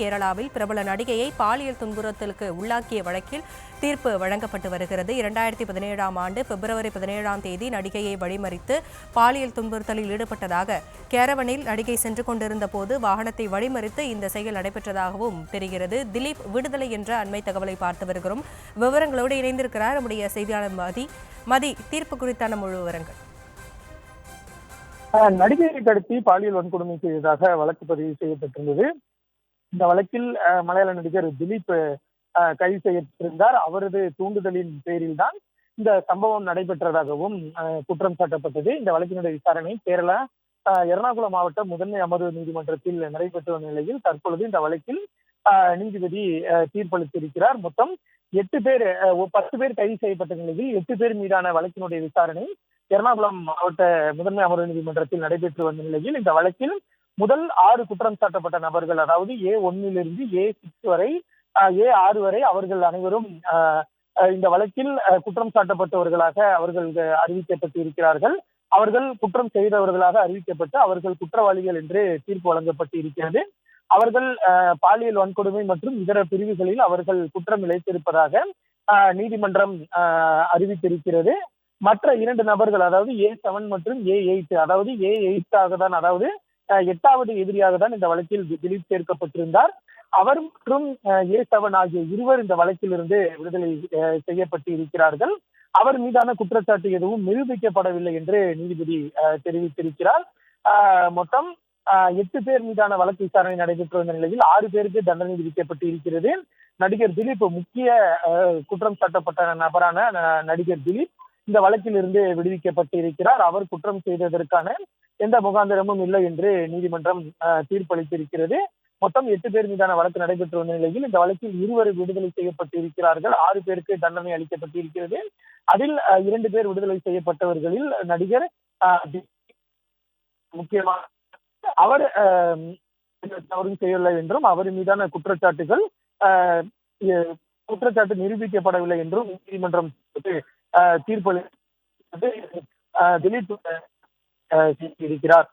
கேரளாவில் பிரபல நடிகையை பாலியல் துன்புறுத்தலுக்கு உள்ளாக்கிய வழக்கில் தீர்ப்பு வழங்கப்பட்டு வருகிறது. 2017ஆம் ஆண்டு பிப்ரவரி 17ஆம் தேதி நடிகையை வழிமறித்து பாலியல் துன்புறுத்தலில் ஈடுபட்டதாக கேரவனில் நடிகை சென்று கொண்டிருந்த போது வாகனத்தை வழிமறித்து இந்த செயல் நடைபெற்றதாகவும் தெரிகிறது. திலீப் விடுதலை என்ற அண்மை தகவலை பார்த்து வருகிறோம். விவரங்களோடு இணைந்திருக்கிறார் நம்முடைய செய்தியாளர் மதி. தீர்ப்பு குறித்தான முழு விவரங்கள். நடிகையை கடத்தி பாலியல் வன்கொடுமை செய்ததாக வழக்கு பதிவு செய்யப்பட்டிருந்தது. இந்த வழக்கில் மலையாள நடிகர் திலீப் கைது செய்யப்பட்டிருந்தார். அவரது தூண்டுதலின் பேரில் தான் இந்த சம்பவம் நடைபெற்றதாகவும் குற்றம் சாட்டப்பட்டது. இந்த வழக்கினுடைய விசாரணை கேரளா எர்ணாகுளம் மாவட்ட முதன்மை அமர்வு நீதிமன்றத்தில் நடைபெற்ற நிலையில் தற்பொழுது இந்த வழக்கில் நீதிபதி தீர்ப்பளித்திருக்கிறார். மொத்தம் 8 பேர் 10 பேர் கைது செய்யப்பட்ட நிலையில் 8 பேர் மீதான வழக்கினுடைய விசாரணை எர்ணாகுளம் மாவட்ட முதன்மை அமர்வு நீதிமன்றத்தில் நடைபெற்று வந்த நிலையில் இந்த வழக்கில் முதல் 6 குற்றம் சாட்டப்பட்ட நபர்கள், அதாவது A1 A6 வரை A6 வரை அவர்கள் அனைவரும் இந்த வழக்கில் குற்றம் சாட்டப்பட்டவர்களாக அவர்கள் அறிவிக்கப்பட்டு இருக்கிறார்கள். அவர்கள் குற்றம் செய்தவர்களாக அறிவிக்கப்பட்டு அவர்கள் குற்றவாளிகள் என்று தீர்ப்பு வழங்கப்பட்டு இருக்கிறது. அவர்கள் பாலியல் வன்கொடுமை மற்றும் இதர பிரிவுகளில் அவர்கள் குற்றம் இழைத்திருப்பதாக நீதிமன்றம் அறிவித்திருக்கிறது. மற்ற 2 நபர்கள், அதாவது A7 மற்றும் A8, அதாவது A8 தான், அதாவது 8வது எதிரியாக தான் இந்த வழக்கில் திலீப் சேர்க்கப்பட்டிருந்தார். அவர் மற்றும் A7 ஆகிய இருவர் இந்த வழக்கிலிருந்து விடுதலை செய்யப்பட்டு இருக்கிறார்கள். அவர் மீதான குற்றச்சாட்டு எதுவும் நிரூபிக்கப்படவில்லை என்று நீதிபதி தெரிவித்திருக்கிறார். மொத்தம் 8 பேர் மீதான வழக்கு விசாரணை நடைபெற்று வந்த நிலையில் 6 பேருக்கு தண்டனை விதிக்கப்பட்டு இருக்கிறது. நடிகர் திலீப் முக்கிய குற்றம் சாட்டப்பட்ட நபரான நடிகர் திலீப் இந்த வழக்கில் இருந்து விடுவிக்கப்பட்டு இருக்கிறார். அவர் குற்றம் செய்ததற்கான எந்த முகாந்திரமும் இல்லை என்று நீதிமன்றம் தீர்ப்பளித்திருக்கிறது. மொத்தம் 8 பேர் மீதான வழக்கு நடைபெற்று வந்த நிலையில் இந்த வழக்கில் 2 விடுதலை செய்யப்பட்டு இருக்கிறார்கள். 6 பேருக்கு தண்டனை அளிக்கப்பட்டு இருக்கிறது. அதில் 2 பேர் விடுதலை செய்யப்பட்டவர்களில் நடிகர் முக்கியமாக அவர் தவறும் செய்யவில்லை என்றும் அவர் மீதான குற்றச்சாட்டு நிரூபிக்கப்படவில்லை என்றும் நீதிமன்றம் தீர்ப்பளித்து திலீப் இருக்கிறார்.